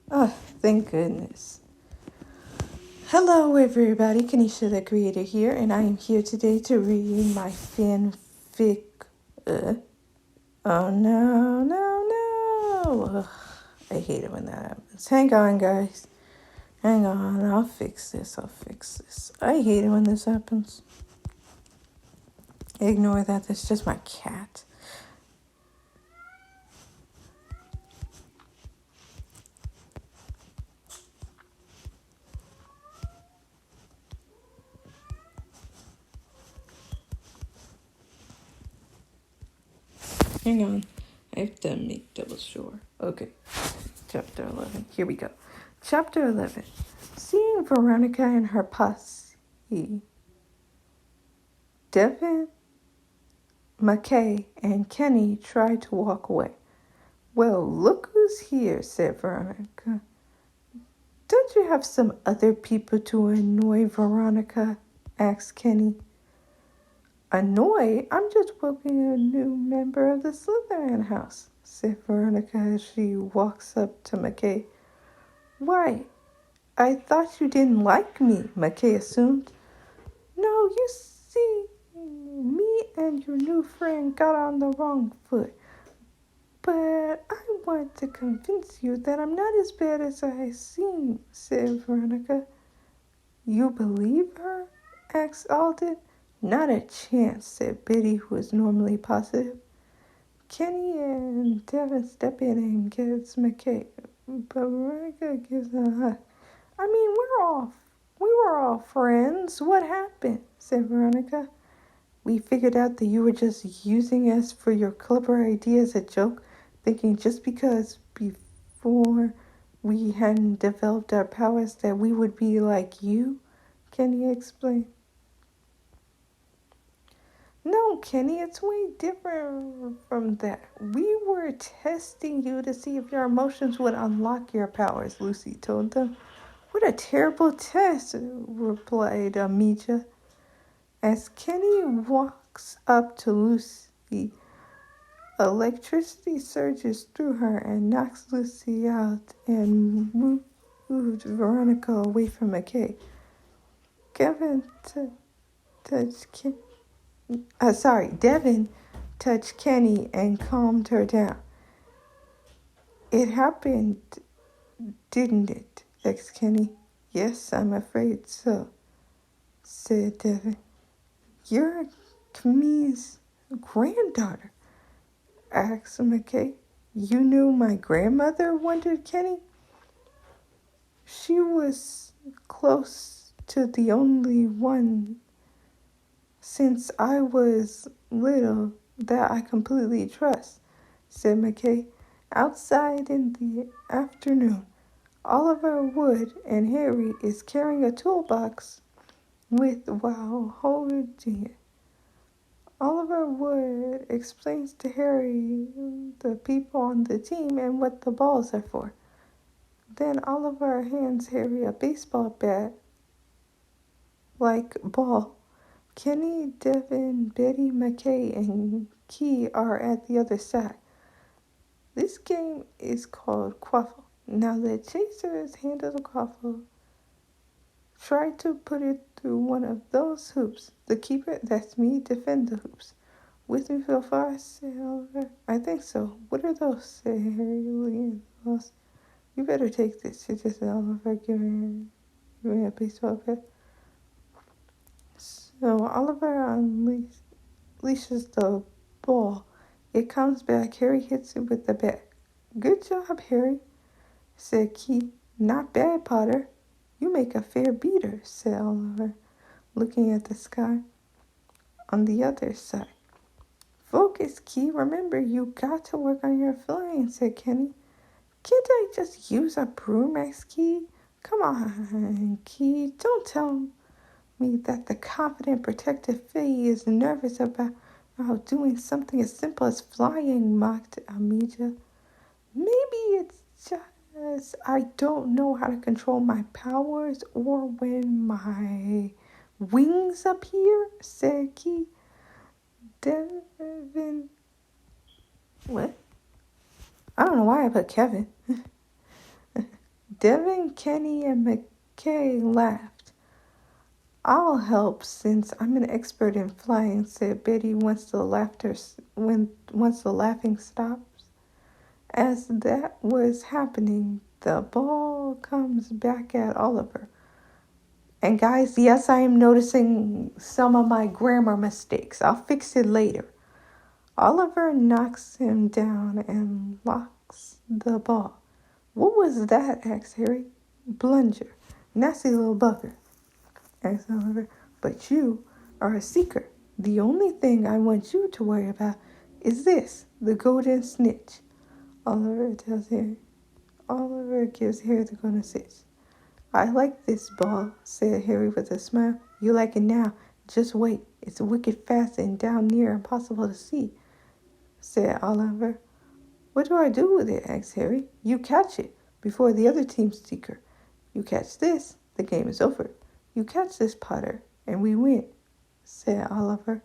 Oh, thank goodness. Hello, everybody. Kanisha, the creator here, and I am here today to read my fanfic. Uh, oh, no. Ugh, I hate it when that happens. Hang on, guys. Hang on. I'll fix this. I hate it when this happens. Ignore that. That's just my cat. Hang on. I have to make double sure. Okay. Chapter 11. Here we go. Chapter 11. Seeing Veronica and her posse, Devin, McKay, and Kenny tried to walk away. Well, look who's here, said Veronica. Don't you have some other people to annoy, Veronica? Asked Kenny. Annoy? I'm just welcoming a new member of the Slytherin house, said Veronica as she walks up to McKay. Why, I thought you didn't like me, McKay assumed. No, you see, me and your new friend got on the wrong foot. But I want to convince you that I'm not as bad as I seem, said Veronica. You believe her? Asked Alden. Not a chance, said Betty, who was normally positive. Kenny and Devin step in and gets McKay, but Veronica gives a hug. I mean, we were all friends. What happened? Said Veronica. We figured out that you were just using us for your clever idea as a joke, thinking just because before we hadn't developed our powers that we would be like you. Kenny explained. No, Kenny, it's way different from that. We were testing you to see if your emotions would unlock your powers, Lucy told them. What a terrible test, replied Amija. As Kenny walks up to Lucy, electricity surges through her and knocks Lucy out and moved Veronica away from McKay. Devin touched Kenny and calmed her down. It happened, didn't it? Asked Kenny. Yes, I'm afraid so, said Devin. You're Camille's granddaughter, asked McKay. You knew my grandmother? Wondered Kenny. She was close to the only one since I was little that I completely trust, said McKay. Outside in the afternoon, Oliver Wood and Harry is carrying a toolbox while holding it. Oliver Wood explains to Harry the people on the team and what the balls are for. Then Oliver hands Harry a baseball bat like ball. Kenny, Devin, Betty, McKay, and Key are at the other side. This game is called Quaffle. Now the chasers handle the Quaffle. Try to put it through one of those hoops. The keeper, that's me, defend the hoops. With me so far, said Oliver. I think so. What are those? Said Harry, looking lost. You better take this, suggested Oliver, giving a baseball bat. So Oliver unleashes the ball. It comes back. Harry hits it with the bat. Good job, Harry, said Key. Not bad, Potter. You make a fair beater, said Oliver, looking at the sky. On the other side. Focus, Key. Remember, you got to work on your flying, said Kenny. Can't I just use a broom, asked Key? Come on, Key. Don't tell me that the confident, protective Faye is nervous about doing something as simple as flying, mocked Amija. Maybe it's just I don't know how to control my powers or when my wings appear, said Key. Devin. What? I don't know why I put Kevin. Devin, Kenny, and McKay laughed. I'll help since I'm an expert in flying, said Betty once the laughing stops. As that was happening, the ball comes back at Oliver. And guys, yes, I am noticing some of my grammar mistakes. I'll fix it later. Oliver knocks him down and locks the ball. What was that? Asked Harry. Blunger. Nasty little bugger, asked Oliver. But you are a seeker. The only thing I want you to worry about is this, the golden snitch. Oliver tells Harry. Oliver gives Harry the golden snitch. I like this ball, said Harry with a smile. You like it now. Just wait. It's wicked fast and down near impossible to see, said Oliver. What do I do with it? Asked Harry. You catch it before the other team's seeker. You catch this, the game is over. You catch this, Potter, and we win, said Oliver.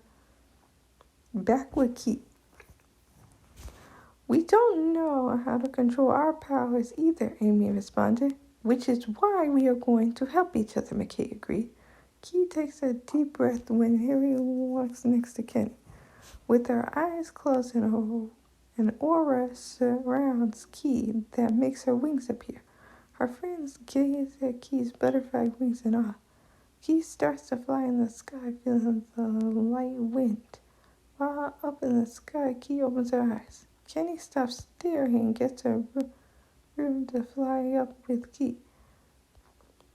Back with Keith. We don't know how to control our powers either, Amy responded. Which is why we are going to help each other, McKay agreed. Key takes a deep breath when Harry walks next to Kenny. With her eyes closed, an aura surrounds Key that makes her wings appear. Her friends gaze at Key's butterfly wings in awe. Key starts to fly in the sky, feeling the light wind. While up in the sky, Key opens her eyes. Kenny stops staring and gets her room to fly up with Key.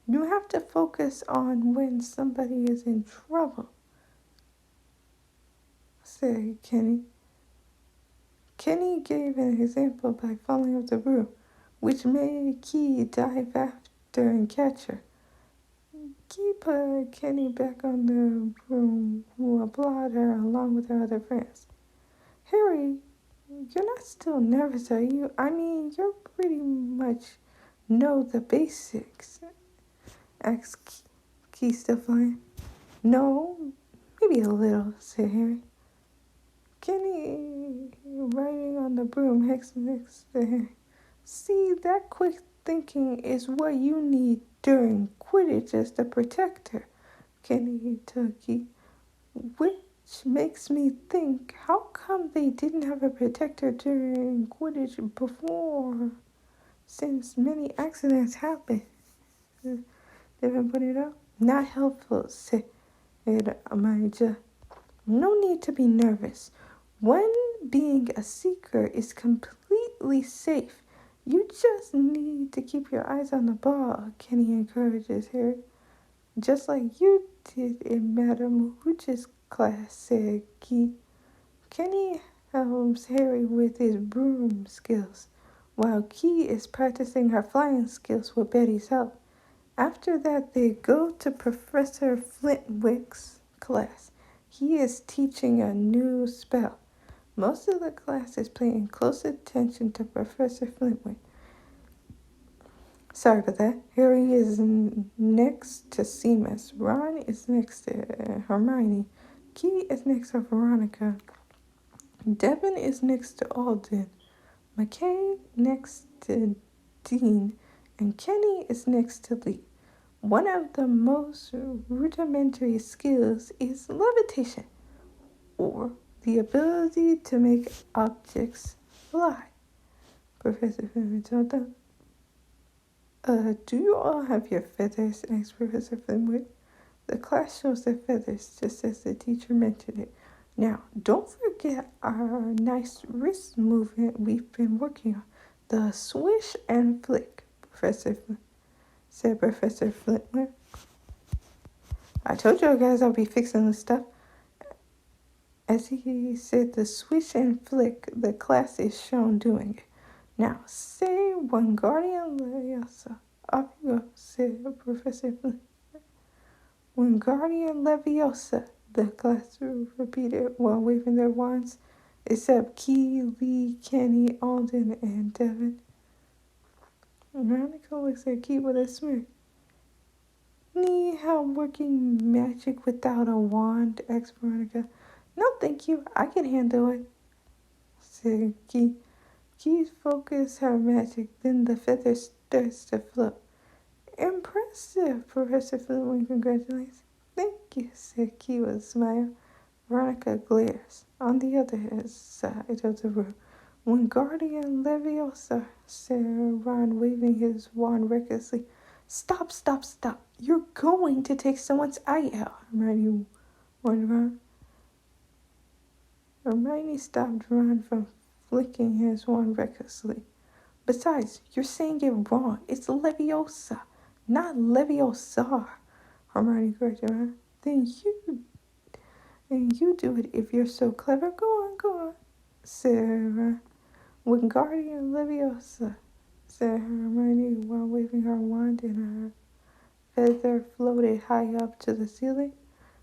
You have to focus on when somebody is in trouble, said Kenny. Kenny gave an example by falling off the broom, which made Key dive after and catch her. Key put Kenny back on the broom, who applauded her along with her other friends. Harry, you're not still nervous, are you? I mean, you're pretty much know the basics, asked Key, still flying. No, maybe a little, said Harry. Kenny, riding on the broom, next to Harry. See, that quick thinking is what you need during Quidditch as the protector, Kenny told Key. Which makes me think, how come they didn't have a protector during Quidditch before? Since many accidents happened. Devin pointed out. Not helpful, said Amaya. No need to be nervous. When being a seeker is completely safe, you just need to keep your eyes on the ball, Kenny encourages Harry. Just like you did in Madame Hooch's class, said Key. Kenny helps Harry with his broom skills, while Key is practicing her flying skills with Betty's help. After that, they go to Professor Flintwick's class. He is teaching a new spell. Most of the class is paying close attention to Professor Flintwick. Sorry about that. Harry is next to Seamus. Ron is next to Hermione. Key is next to Veronica. Devin is next to Alden. McKay next to Dean. And Kenny is next to Lee. One of the most rudimentary skills is levitation, or the ability to make objects fly, Professor Flynn told them. Do you all have your feathers? Asked Professor Flynn. The class shows their feathers, just as the teacher mentioned it. Now, don't forget our nice wrist movement we've been working on. The swish and flick, said Professor Flintwick. I told you guys I'll be fixing this stuff. As he said the swish and flick, the class is shown doing it. Now, say Wingardium Leviosa. Off you go, said Professor Flintwick. Wingardium Leviosa, the class repeated while waving their wands, except Key, Lee, Kenny, Alden, and Devin. Veronica looks at Key with a smirk. Need help working magic without a wand? Asked Veronica. No, thank you. I can handle it, said Key. Key focused her magic, then the feathers starts to float. Impressive, Professor Flitwick congratulates. Thank you, said Key with a smile. Veronica glares. On the other side of the room, Wingardium Leviosa, said Ron, waving his wand recklessly. Stop, stop, stop. You're going to take someone's eye out, Hermione warned Ron. Hermione stopped Ron from flicking his wand recklessly. Besides, you're saying it wrong. It's Leviosa, not Leviosa, Hermione corrected Ron. Then you do it if you're so clever. Go on, said Ron. Wingardium Leviosa, said Hermione while waving her wand, and her feather floated high up to the ceiling,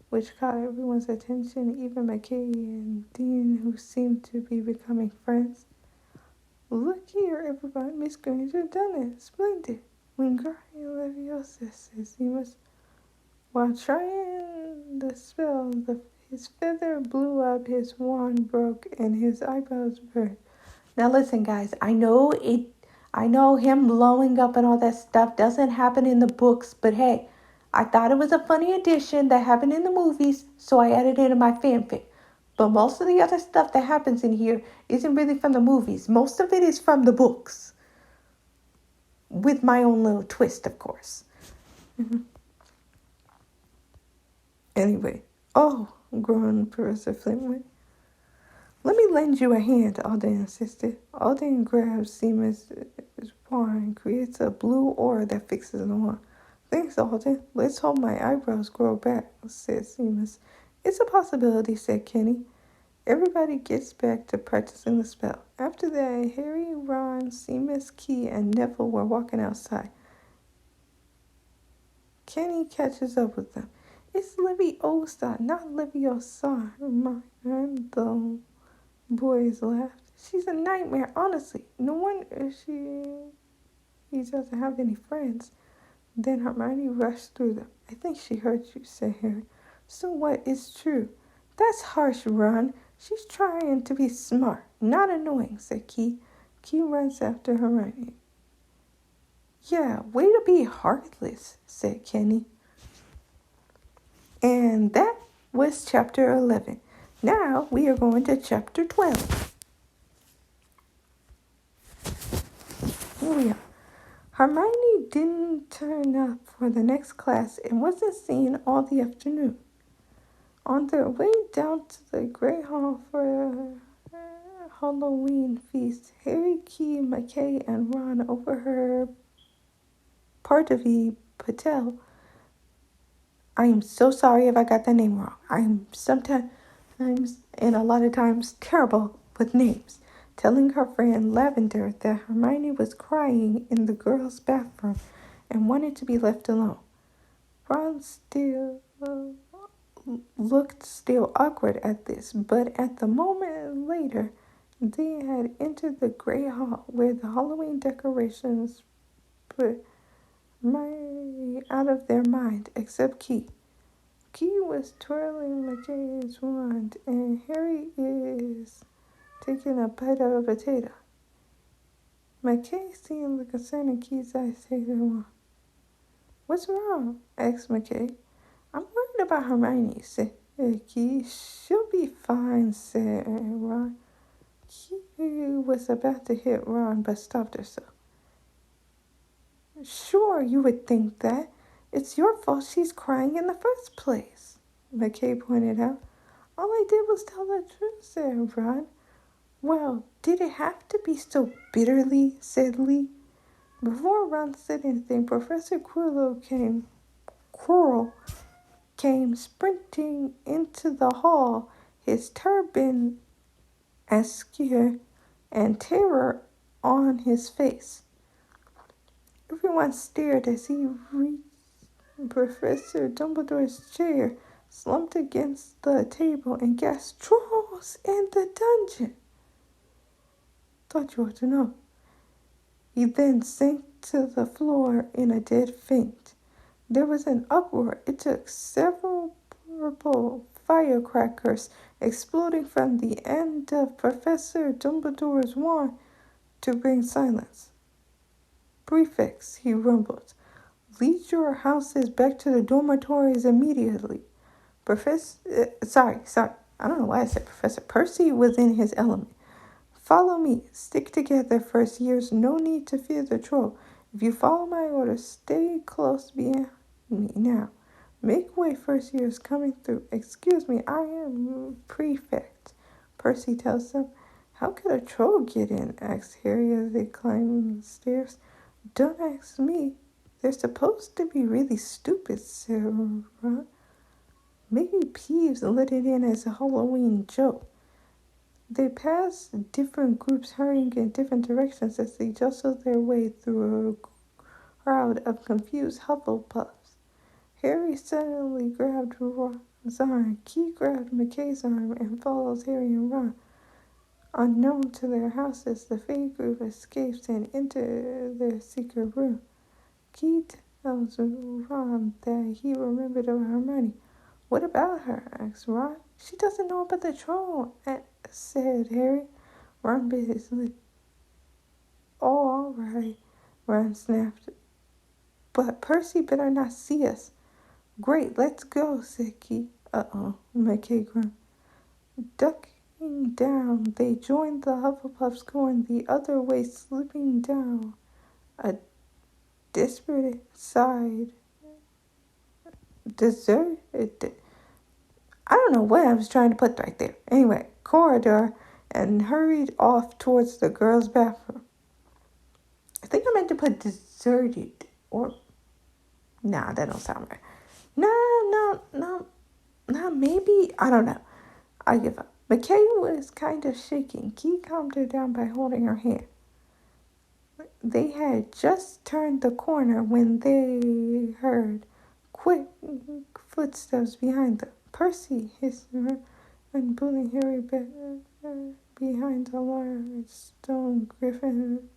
which caught everyone's attention, even McKay and Dean, who seemed to be becoming friends. Look here, everyone, Miss Granger done it. Splendid. Wingardium Leviosa, said Seamus. While trying the spell, his feather blew up, his wand broke, and his eyebrows burned. Now listen, guys, I know him blowing up and all that stuff doesn't happen in the books, but hey, I thought it was a funny addition that happened in the movies, so I added it in my fanfic. But most of the other stuff that happens in here isn't really from the movies. Most of it is from the books. With my own little twist, of course. Anyway. Oh, groaned Professor Flintwick. Let me lend you a hand, Alden insisted. Alden grabs Seamus' wand and creates a blue aura that fixes the wand. Thanks, Alden. Let's hope my eyebrows grow back, said Seamus. It's a possibility, said Kenny. Everybody gets back to practicing the spell. After that, Harry, Ron, Seamus, Key, and Neville were walking outside. Kenny catches up with them. It's Leviosa, not Leviosa. The boys laughed. She's a nightmare, honestly. No wonder he doesn't have any friends. Then Hermione rushed through them. I think she heard you, said Harry. So what? It's true. That's harsh, Ron. She's trying to be smart, not annoying, said Key. Key runs after Hermione. Yeah, way to be heartless, said Kenny. And that was chapter 11. Now we are going to chapter 12. Here we are. Hermione didn't turn up for the next class and wasn't seen all the afternoon. On their way down to the Great Hall for a Halloween feast, Harry, Key, McKay, and Ron overheard Parvati Patel. I am so sorry if I got that name wrong. I am sometimes and a lot of times terrible with names. Telling her friend Lavender that Hermione was crying in the girls' bathroom and wanted to be left alone. Ron still looked still awkward at this, but at the moment later, they had entered the Great Hall where the Halloween decorations put Hermione out of their mind, except Key. Key was twirling McKay's wand, and Harry is taking a bite of a potato. McKay, seeing the concern in Key's eyes, takes the wand. What's wrong? Asked McKay. I'm worried about Hermione, said Key. She'll be fine, said Ron. Key was about to hit Ron, but stopped herself. Sure, you would think that. It's your fault she's crying in the first place, McKay pointed out. All I did was tell the truth, said Ron. Well, did it have to be so bitterly, said Lee. Before Ron said anything, Professor Quirrell came sprinting into the hall, his turban askew and terror on his face. Everyone stared as he reached Professor Dumbledore's chair, slumped against the table, and gasped, Trolls in the dungeon! Thought you ought to know. He then sank to the floor in a dead faint. There was an uproar. It took several purple firecrackers exploding from the end of Professor Dumbledore's wand to bring silence. Prefects, he rumbled. Lead your houses back to the dormitories immediately. Sorry. I don't know why I said Professor. Percy was in his element. Follow me. Stick together, first years. No need to fear the troll. If you follow my orders, stay close behind me. Now, make way, first years coming through. Excuse me, I am Prefect. Percy tells them. How could a troll get in? Asked Harry as they climbed the stairs. Don't ask me. They're supposed to be really stupid, said Ron. Maybe Peeves let it in as a Halloween joke. They passed different groups hurrying in different directions as they jostled their way through a crowd of confused Hufflepuffs. Harry suddenly grabbed Ron's arm. Key grabbed McKay's arm and followed Harry and Ron. Unknown to their houses, the Fey group escapes and enters their secret room. Key tells Ron that he remembered about Hermione. What about her? Asked Ron. She doesn't know about the troll, said Harry. Ron bit his lip. Oh, all right, Ron snapped. But Percy better not see us. Great, let's go, said Key. Uh-oh, McKay groaned. Ducking down, they joined the Hufflepuffs going the other way, slipping down a desperate side. I don't know what I was trying to put right there. Anyway, corridor, and hurried off towards the girls' bathroom. I think I meant to put deserted, or... Nah, that don't sound right. No, maybe, I don't know. I give up. McKay was kind of shaking. Key calmed her down by holding her hand. They had just turned the corner when they heard quick footsteps behind them. Percy hissed and pulling Harry back behind a large stone griffin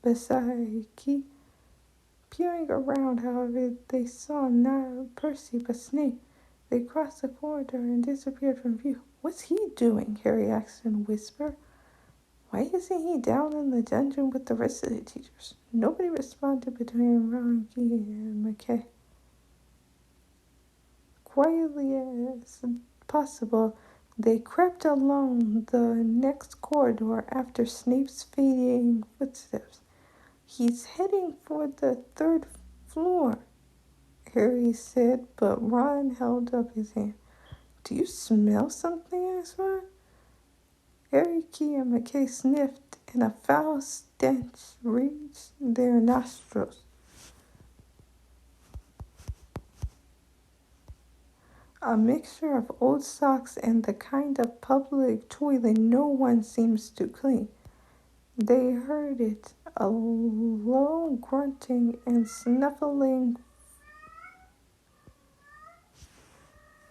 beside Key. Peering around, however, they saw not Percy but Snape. They crossed the corridor and disappeared from view. What's he doing? Harry asked in a whisper. Why isn't he down in the dungeon with the rest of the teachers? Nobody responded between Ron, Key, and McKay. Quietly as possible, they crept along the next corridor after Snape's fading footsteps. He's heading for the third floor, Harry said, but Ron held up his hand. Do you smell something? Asked Ron. Harry, Key, and McKay sniffed, and a foul stench reached their nostrils. A mixture of old socks and the kind of public toilet no one seems to clean. They heard it, a low grunting and snuffling.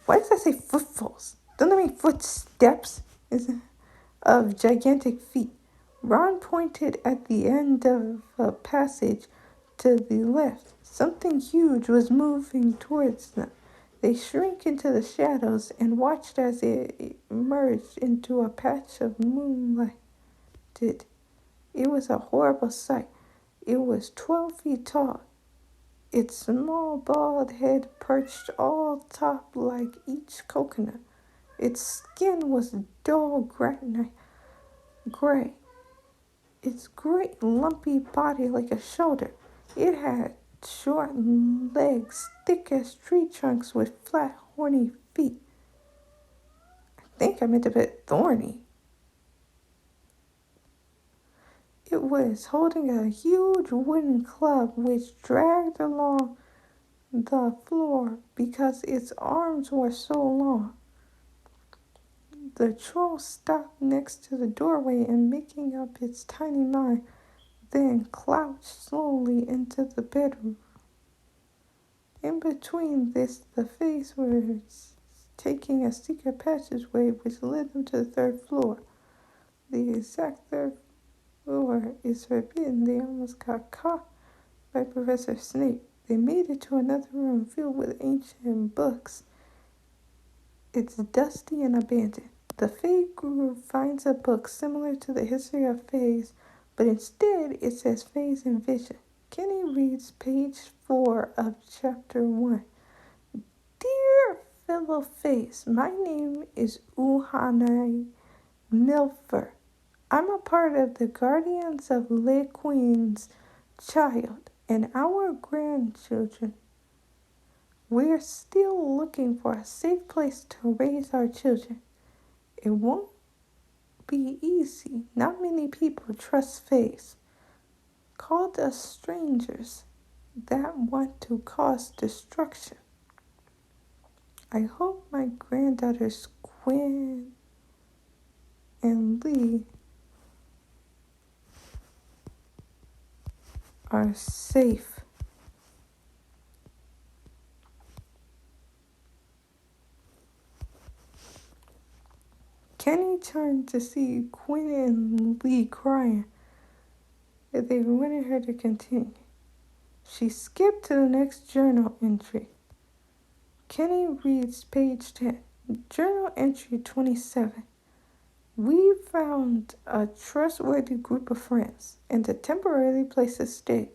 Why does that say footfalls? Don't that mean footsteps? Of gigantic feet. Ron pointed at the end of a passage to the left. Something huge was moving towards them. They shrank into the shadows and watched as it emerged into a patch of moonlight. It was a horrible sight. It was 12 feet tall. Its small bald head perched all top like each coconut. Its skin was dull gray. Its great lumpy body like a shoulder. It had short legs, thick as tree trunks with flat, horny feet. I think I meant to put thorny. It was holding a huge wooden club which dragged along the floor because its arms were so long. The troll stopped next to the doorway and making up its tiny mind, then crouched slowly into the bedroom. In between this, the Fays were taking a secret passageway which led them to the third floor. The exact third floor is forbidden. They almost got caught by Professor Snape. They made it to another room filled with ancient books. It's dusty and abandoned. The Fae group finds a book similar to the history of Fays, but instead it says Fays and Vision. Kenny reads page 4 of chapter 1. Dear fellow face, my name is Uhane Milfer. I'm a part of the Guardians of Lake Queen's child and our grandchildren. We're still looking for a safe place to raise our children. It won't be easy. Not many people trust faith, called us strangers that want to cause destruction. I hope my granddaughters Gwen and Lee are safe. Kenny turned to see Gwen and Lee crying. They wanted her to continue. She skipped to the next journal entry. Kenny reads page 10. Journal entry 27. We found a trustworthy group of friends and a temporary place to stay.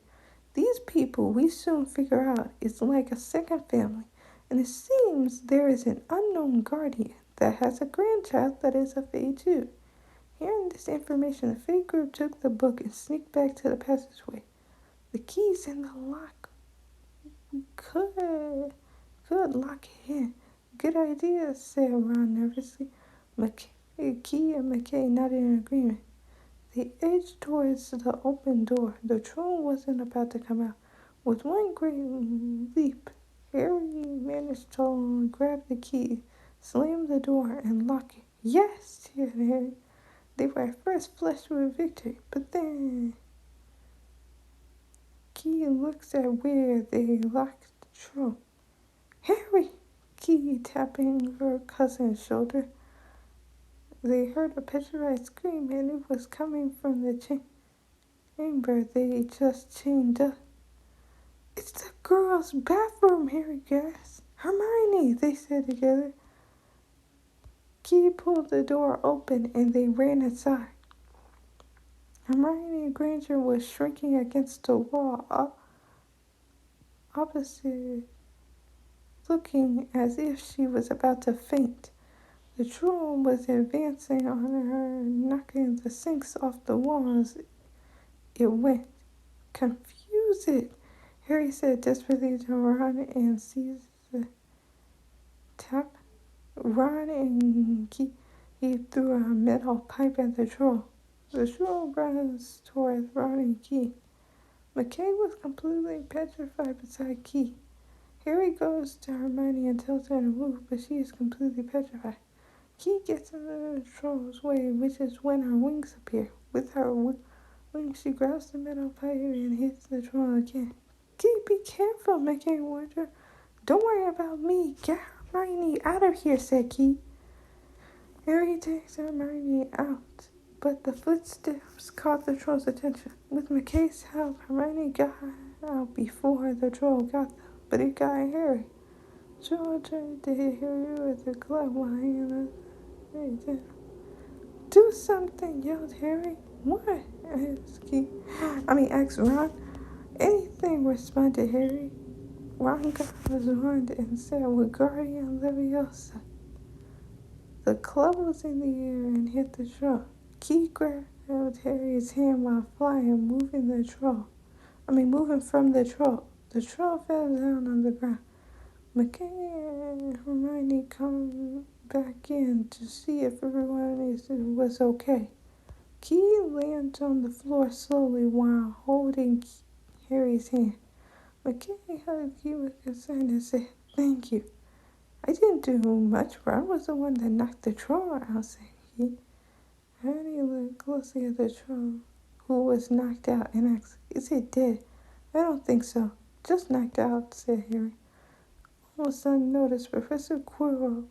These people, we soon figure out, is like a second family, and it seems there is an unknown guardian that has a grandchild that is a Fae too. Hearing this information, the Fae group took the book and sneaked back to the passageway. The key's in the lock. We could lock it in. Good idea, said Ron nervously. Key and McKay nodded in agreement. They edged towards the open door. The troll wasn't about to come out. With one great leap, Harry managed to grab the key, slam the door, and lock it. Yes, cheered Harry. They were at first flushed with victory, but then Key looks at where they locked the troll. Harry! Key tapping her cousin's shoulder. They heard a petrified scream, and it was coming from the chamber they just chained up. It's the girls' bathroom, Harry gasped. Hermione, they said together. Key pulled the door open, and they ran inside. Hermione Granger was shrinking against the wall opposite, looking as if she was about to faint. The troll was advancing on her, knocking the sinks off the walls. It went. Confused, Harry said desperately to Ron and seized the tap. Ron and Key threw a metal pipe at the troll. The troll runs towards Ron and Key. McKay was completely petrified beside Key. Harry goes to Hermione and tells her to move, but she is completely petrified. Key gets in the troll's way, which is when her wings appear. With her wings, she grabs the metal pipe and hits the troll again. Key, be careful, McKay warned her. Don't worry about me. Get Hermione out of here, said Key. Harry takes Hermione out, but the footsteps caught the troll's attention. With McKay's help, Hermione got out before the troll got them, but it got Harry. Troll turned to hit Harry with a glove while hanging up. Do something, yelled Harry. What? Asked Ron. Anything, responded Harry. Ron got his wand and said, Wingardium Leviosa. The club was in the air and hit the troll. Key grabbed Harry's hand while flying, moving from the troll. The troll fell down on the ground. McKay and Hermione come back in to see if everyone was okay. Key lands on the floor slowly while holding Harry's hand. McKay hugged Key with concern and said, Thank you. I didn't do much. Ron was the one that knocked the troll out, said Key. Harry looked closely at the troll, who was knocked out, and asked, Is it dead? I don't think so. Just knocked out, said Harry. Almost unnoticed, Professor Quirrell,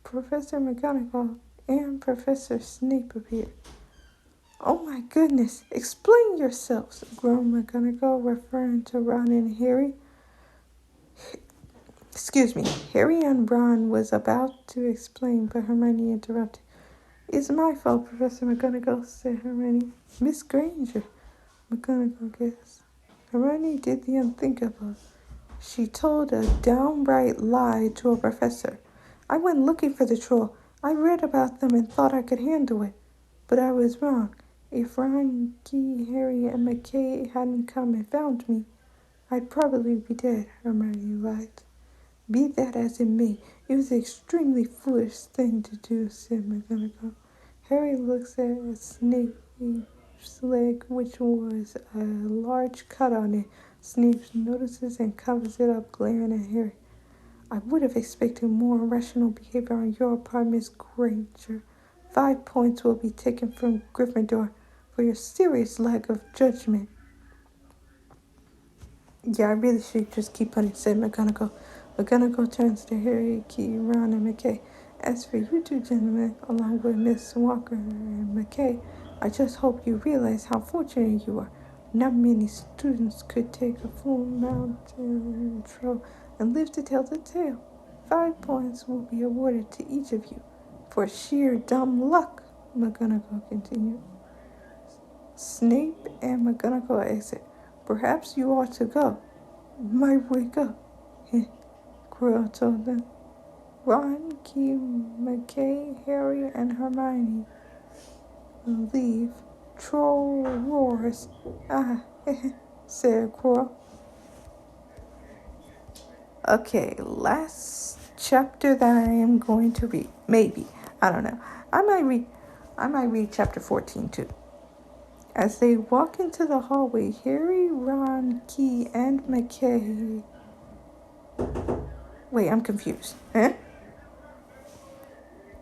Professor McGonagall, and Professor Snape appeared. Oh my goodness, explain yourselves, groaned McGonagall, referring to Ron and Harry. Harry and Ron was about to explain, but Hermione interrupted. It's my fault, Professor McGonagall, said Hermione. Miss Granger, McGonagall gasped. Hermione did the unthinkable. She told a downright lie to a professor. I went looking for the troll. I read about them and thought I could handle it. But I was wrong. If Ron, Key, Harry, and McKay hadn't come and found me, I'd probably be dead, Hermione lied. Be that as it may, it was an extremely foolish thing to do, said McGonagall. Harry looks at Snape's leg, which was a large cut on it. Snape notices and covers it up, glaring at Harry. I would have expected more rational behavior on your part, Miss Granger. 5 points will be taken from Gryffindor for your serious lack of judgment. Yeah, I really should just keep on it, said McGonagall. McGonagall turns to Harry, Key, Ron, and McKay. As for you two gentlemen, along with Miss Walker and McKay, I just hope you realize how fortunate you are. Not many students could take a full mountain intro and live to tell the tale. 5 points will be awarded to each of you for sheer dumb luck, McGonagall continued. Snape and McGonagall exit. Perhaps you ought to go. Might wake up, Quirrell told them. Ron, Key, McKay, Harry, and Hermione leave. Troll roars. Said Quirrell. Okay, last chapter that I am going to read. Maybe. I don't know. I might read chapter 14 too. As they walk into the hallway, Harry, Ron, Key, and McKay... Wait, I'm confused.